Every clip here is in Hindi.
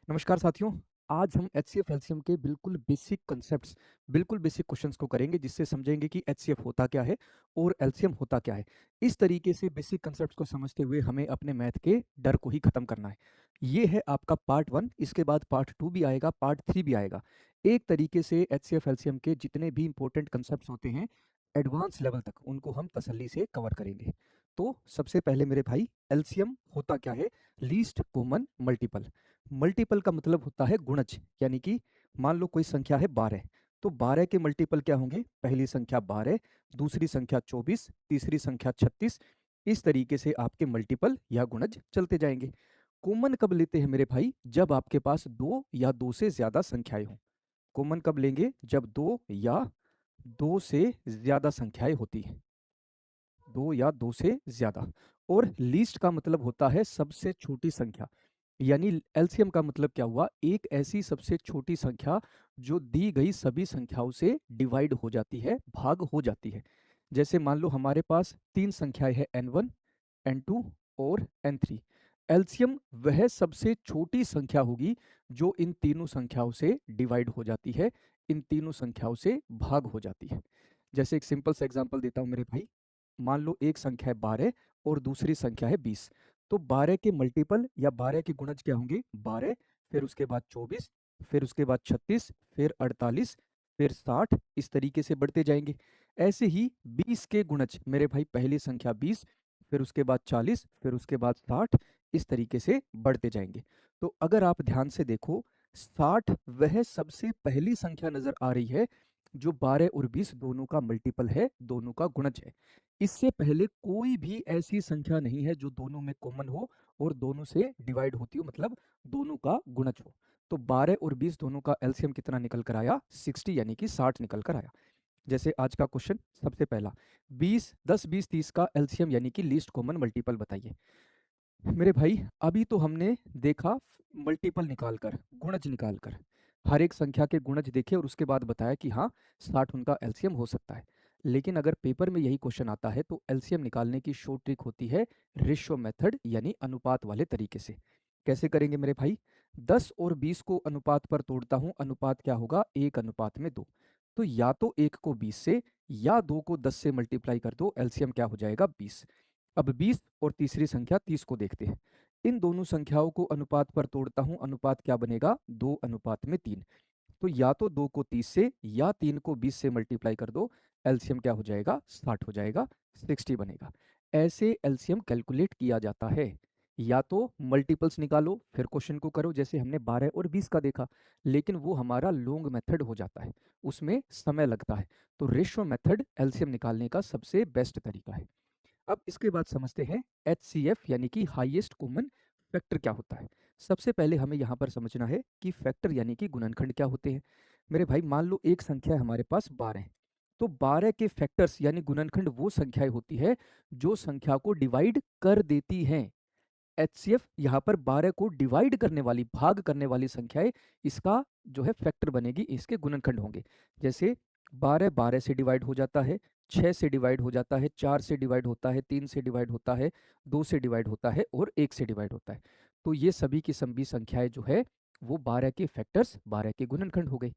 नमस्कार साथियों। आज हम एचसीएफ एलसीएम के बिल्कुल बेसिक कॉन्सेप्ट्स, बिल्कुल बेसिक क्वेश्चंस को करेंगे, जिससे समझेंगे कि एचसीएफ होता क्या है और एलसीएम होता क्या है। इस तरीके से बेसिक कॉन्सेप्ट्स को समझते हुए हमें अपने मैथ के डर को ही खत्म करना है। ये है आपका पार्ट 1। इसके बाद पार्ट 2 भी आएगा, पार्ट 3 भी आएगा। एक तरीके से एचसीएफ एलसीएम के जितने भी इंपॉर्टेंट कॉन्सेप्ट्स होते हैं एडवांस लेवल तक, उनको हम तसल्ली से कवर करेंगे। तो सबसे पहले मेरे भाई, एलसीएम होता क्या है? Least common multiple. मल्टीपल का मतलब होता है गुणज, यानी कि मान लो कोई संख्या है 12, तो 12 के मल्टीपल क्या होंगे? पहली संख्या 12, दूसरी संख्या 24, तीसरी संख्या 36। इस तरीके से आपके मल्टीपल या गुणज चलते जाएंगे। कॉमन कब लेते हैं मेरे भाई? जब आपके पास दो या दो से ज्यादा संख्याएं हों। कॉमन कब लेंगे? जब दो या दो से ज्यादा संख्याएं होती हैं, दो या दो से ज्यादा। और लीस्ट का मतलब होता है सबसे छोटी संख्या, यानी एलसीएम का मतलब क्या हुआ? एक ऐसी सबसे छोटी संख्या जो दी गई सभी संख्याओं से डिवाइड हो जाती है, भाग हो जाती है। जैसे मान लो हमारे पास तीन संख्याएं हैं, n1, n2 और n3। एलसीएम वह सबसे छोटी संख्या होगी जो इन तीनों संख्याओं से डिवाइड हो जाती है, इन तीनों संख्याओं से भाग हो जाती है। जैसे एक सिंपल सा एग्जांपल देता हूं मेरे भाई। मान लो एक संख्या है 12 और दूसरी संख्या है 20। तो 12 के मल्टीपल या 12 के गुणज क्या होंगे? 12, फिर उसके बाद 24, फिर उसके बाद 36, फिर 48, फिर 60। इस तरीके से बढ़ते जाएंगे। ऐसे ही 20 के गुणज मेरे भाई, पहली संख्या 20, फिर उसके बाद 40, फिर उसके बाद 60। इस तरीके से बढ़ते जाएंगे। तो अगर आप ध्यान से देखो, 60 वह सबसे पहली संख्या नजर आ रही है जो 12 और 20 दोनों का मल्टीपल है, दोनों का गुणज है। इससे पहले कोई भी ऐसी संख्या नहीं है जो दोनों में कॉमन हो और दोनों से डिवाइड होती हो, मतलब दोनों का गुणज हो। तो 12 और 20 दोनों का एलसीएम कितना निकल कर आया? 60, यानी कि 60 निकल कर आया। जैसे आज का क्वेश्चन सबसे पहला, 20 10 20 30 का एलसीएम यानी कि लीस्ट कॉमन मल्टीपल बताइए। मेरे भाई अभी तो हमने देखा मल्टीपल निकालकर, गुणज निकालकर, हर एक संख्या के गुणज देखे और उसके बाद बताया कि हाँ, 60 उनका एलसीएम हो सकता है। लेकिन अगर पेपर में यही क्वेश्चन आता है तो एलसीएम निकालने की शॉर्ट ट्रिक होती है रेशियो मेथड, यानी अनुपात वाले तरीके से। कैसे करेंगे मेरे भाई? 10 और 20 को अनुपात पर तोड़ता हूं, अनुपात क्या होगा? 1:2। तो या तो 1 को 20 से या 2 को 10 से मल्टीप्लाई कर दो, एलसीएम क्या हो जाएगा? 20। अब 20 और तीसरी संख्या 30 को देखते हैं। इन दोनों संख्याओं को अनुपात पर तोड़ता हूं, अनुपात क्या बनेगा? 2:3। तो या तो 2 को 30 से या 3 को 20 से मल्टीप्लाई कर दो, एलसीएम क्या हो जाएगा? 60 हो जाएगा, 60 बनेगा। ऐसे एलसीएम कैलकुलेट किया जाता है। या तो मल्टीपल्स निकालो फिर क्वेश्चन को करो, जैसे हमने 12 और 20 का देखा, लेकिन वो हमारा लॉन्ग मेथड हो जाता है, उसमें समय लगता है। तो रेशियो मेथड एलसीएम निकालने का सबसे बेस्ट तरीका है। अब इसके बाद समझते हैं एचसीएफ यानी कि हाईएस्ट कॉमन फैक्टर क्या होता है। सबसे पहले हमें यहाँ पर समझना है कि फैक्टर यानी कि गुणनखंड क्या होते हैं। मेरे भाई मान लो एक संख्या है हमारे पास 12, तो 12 के फैक्टर्स यानी गुणनखंड वो संख्याएं होती है जो संख्या को डिवाइड कर देती हैं। एचसीएफ यहाँ पर 12 को डिवाइड करने वाली, भाग करने वाली संख्याएं, इसका जो है फैक्टर बनेगी, इसके गुणनखंड होंगे। जैसे 12 12 से डिवाइड हो जाता है, 6 से डिवाइड हो जाता है, 4 से डिवाइड होता है, 3 से डिवाइड होता है, 2 से डिवाइड होता है और 1 से डिवाइड होता है। तो ये सभी की सभी संख्याएं जो है वो 12 के फैक्टर्स, 12 के गुणनखंड हो गए।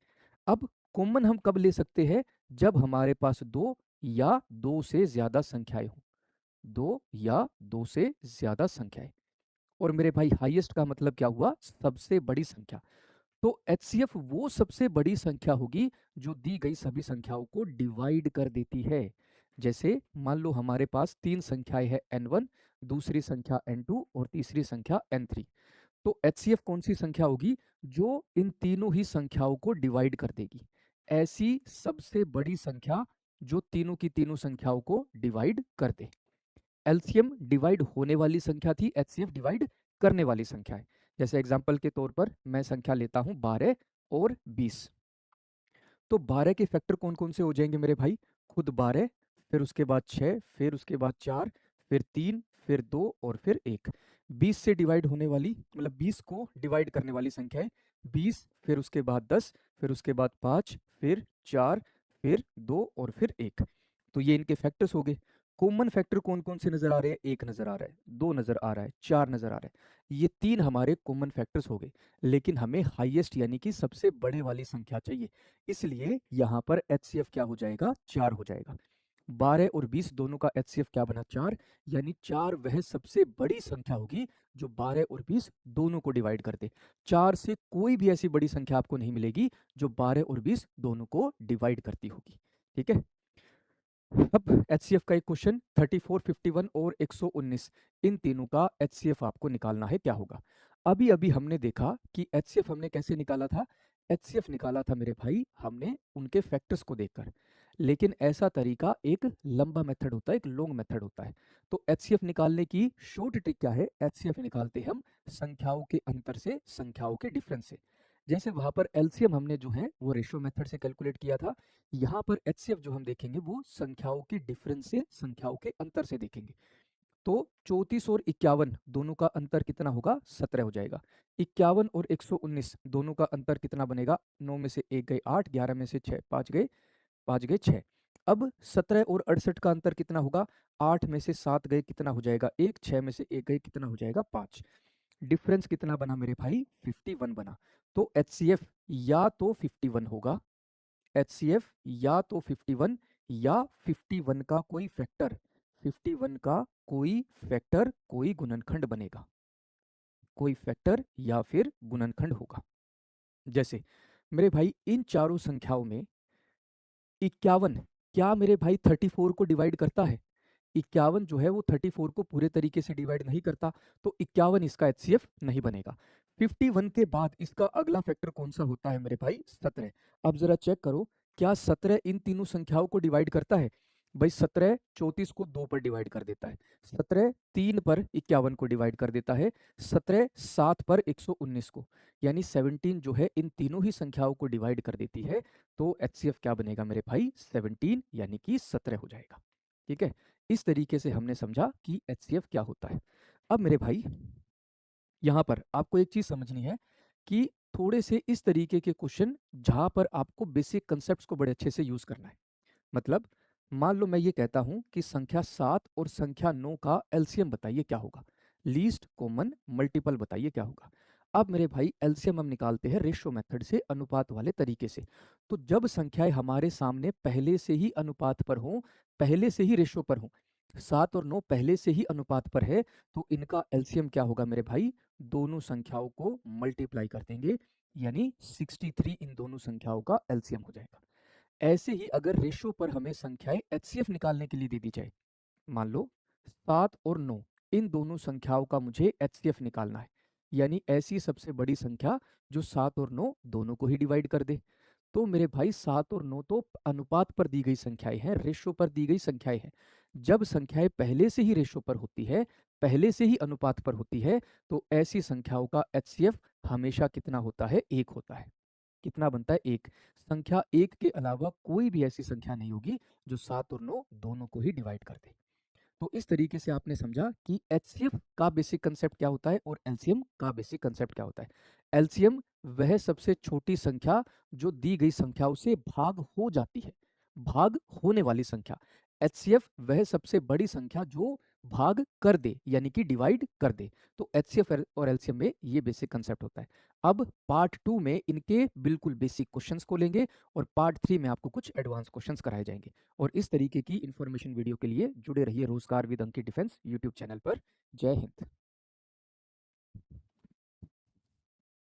अब कॉमन हम कब ले सकते हैं? जब हमारे पास दो या दो से ज्यादा संख्याएं हो, दो या दो से ज्यादा संख्याएं। और मेरे भाई हाईएस्ट का मतलब क्या हुआ? सबसे बड़ी संख्या। तो एचसीएफ वो सबसे बड़ी संख्या होगी जो दी गई सभी संख्याओं को डिवाइड कर देती है। जैसे मान लो हमारे पास तीन संख्याएं हैं, n1, दूसरी संख्या n2 और तीसरी संख्या n3। तो एचसीएफ कौन सी संख्या होगी जो इन तीनों ही संख्याओं को डिवाइड कर देगी? ऐसी सबसे बड़ी संख्या जो तीनों की तीनों संख्याओं को डिवाइड कर दे। एलसीएम डिवाइड होने वाली संख्या थी, एचसीएफ डिवाइड करने वाली संख्या है। जैसे एग्जांपल के तौर पर मैं संख्या लेता हूं 12 और 20। तो 12 के फैक्टर कौन कौन से हो जाएंगे मेरे भाई? खुद 12, फिर उसके बाद 6, फिर उसके बाद 4, फिर 3, फिर 2 और फिर 1। 20 से डिवाइड होने वाली, मतलब 20 को डिवाइड करने वाली संख्या है 20, फिर उसके बाद 10, फिर उसके बाद 5, फिर 4, फिर 2 और फिर 1। तो ये इनके फैक्टर्स हो गए। कॉमन फैक्टर कौन कौन से नजर आ रहे हैं? एक नजर आ रहा है, दो नजर आ रहा है, चार नजर आ रहा है। ये तीन हमारे कॉमन फैक्टर्स हो गए, लेकिन हमें हाईएस्ट यानी कि सबसे बड़े वाली संख्या चाहिए, इसलिए यहाँ पर एचसीएफ क्या हो जाएगा? 4 हो जाएगा। 12 और 20 दोनों का एचसीएफ क्या बना? 4। यानी 4 वह सबसे बड़ी संख्या होगी जो 12 और 20 दोनों को डिवाइड कर दे। 4 से कोई भी ऐसी बड़ी संख्या आपको नहीं मिलेगी जो 12 और 20 दोनों को डिवाइड करती होगी। ठीक है, अब एचसीएफ का एक क्वेश्चन 34, 51 और 119, इन तीनों का एचसीएफ आपको निकालना है, क्या होगा? अभी अभी हमने देखा कि एचसीएफ हमने कैसे निकाला था? एचसीएफ निकाला था मेरे भाई हमने उनके फैक्टर्स को देखकर, लेकिन ऐसा तरीका एक लंबा मेथड होता है, एक लॉन्ग मेथड होता है। तो एचसीएफ निकालने की शॉर्ट ट्रिक क्या है? एचसीएफ निकालते हम संख्याओं के अंतर से, संख्याओं के डिफरेंस से। जैसे वहां पर एलसीएम हमने जो है वो रेशियो मेथड से कैलकुलेट किया था, यहाँ पर एचसीएफ जो हम देखेंगे वो संख्याओं के डिफरेंस से, संख्याओं के अंतर से देखेंगे। तो 34 और 51 दोनों का अंतर कितना होगा? 17 हो जाएगा। 51 और 119 दोनों का अंतर कितना बनेगा? 9 में से 1 गए 8, 11 में से 6 5 गए 6। अब 17 और 68 का अंतर कितना होगा? 8 में से 7 गए कितना हो जाएगा? 1, 6 में से 1 गए कितना हो जाएगा? 5। डिफरेंस कितना बना मेरे भाई? 51 बना। तो एचसीएफ या तो 51 होगा, एचसीएफ या तो 51 या 51 का कोई फैक्टर, 51 का कोई फैक्टर, कोई गुणनखंड बनेगा, कोई फैक्टर या फिर गुणनखंड होगा। जैसे मेरे भाई इन चारों संख्याओं में 51 क्या मेरे भाई 34 को डिवाइड करता है? 51 जो है वो 34 को पूरे तरीके से डिवाइड नहीं करता, तो 51 इसका एचसीएफ नहीं बनेगा। 51 के बाद इसका अगला फैक्टर कौन सा होता है मेरे भाई? 17। अब जरा चेक करो, क्या 17 इन तीनों संख्याओं को डिवाइड करता है? भाई 17 34 को 2 पर डिवाइड कर देता है, 17 3 पर 51 को डिवाइड कर देता है, 17 7 पर 119 को, यानी 17 जो है इन तीनों ही संख्याओं को डिवाइड कर देती है। तो एचसीएफ क्या बनेगा मेरे भाई? 17 यानी कि 17 हो जाएगा। ठीक है, इस तरीके से हमने समझा कि एचसीएफ क्या होता है। अब मेरे भाई यहाँ पर आपको एक चीज समझनी है कि थोड़े से इस तरीके के क्वेश्चन जहां पर आपको बेसिक कंसेप्ट को बड़े अच्छे से यूज करना है। मतलब मान लो मैं ये कहता हूं कि संख्या 7 और संख्या 9 का एलसीएम बताइए क्या होगा, लीस्ट कॉमन मल्टीपल बताइए क्या होगा। अब मेरे भाई एलसीएम हम निकालते हैं रेशियो मेथड से, अनुपात वाले तरीके से। तो जब संख्याएं हमारे सामने पहले से ही अनुपात पर हों, पहले से ही रेशियो पर हों, 7 और 9 पहले से ही अनुपात पर है, तो इनका एलसीएम क्या होगा मेरे भाई? दोनों संख्याओं को मल्टीप्लाई कर देंगे, यानी 63 इन दोनों संख्याओं का एलसीएम हो जाएगा। ऐसे ही अगर रेशियो पर हमें संख्याएं एचसीएफ निकालने के लिए दे दी जाए, मान लो 7 और 9 इन दोनों संख्याओं का मुझे एचसीएफ निकालना है, यानी ऐसी सबसे बड़ी संख्या जो 7 और 9 दोनों को ही डिवाइड कर दे। तो मेरे भाई 7 और 9 तो अनुपात पर दी गई संख्याएं हैं, रेशियो पर दी गई संख्याएं हैं। जब संख्याएं पहले से ही रेशियो पर होती है, पहले से ही अनुपात पर होती है, तो ऐसी संख्याओं का एचसीएफ हमेशा कितना होता है? 1 होता है। कितना बनता है? 1। संख्या 1 के अलावा कोई भी ऐसी संख्या नहीं होगी जो 7 और 9 दोनों को ही डिवाइड कर दे। तो इस तरीके से आपने समझा कि एचसीएफ का बेसिक कंसेप्ट क्या होता है और एलसीएम का बेसिक कंसेप्ट क्या होता है। एलसीएम वह सबसे छोटी संख्या जो दी गई संख्याओं से भाग हो जाती है, भाग होने वाली संख्या। एचसीएफ वह सबसे बड़ी संख्या जो भाग कर दे, यानी कि डिवाइड कर दे। तो एचसीएफ और एलसीएम में ये बेसिक कंसेप्ट होता है। अब पार्ट 2 में इनके बिल्कुल बेसिक क्वेश्चंस को लेंगे और पार्ट 3 में आपको कुछ एडवांस क्वेश्चंस कराए जाएंगे। और इस तरीके की इंफॉर्मेशन वीडियो के लिए जुड़े रहिए रोजगार with Ankit defence YouTube channel पर। जय हिंद।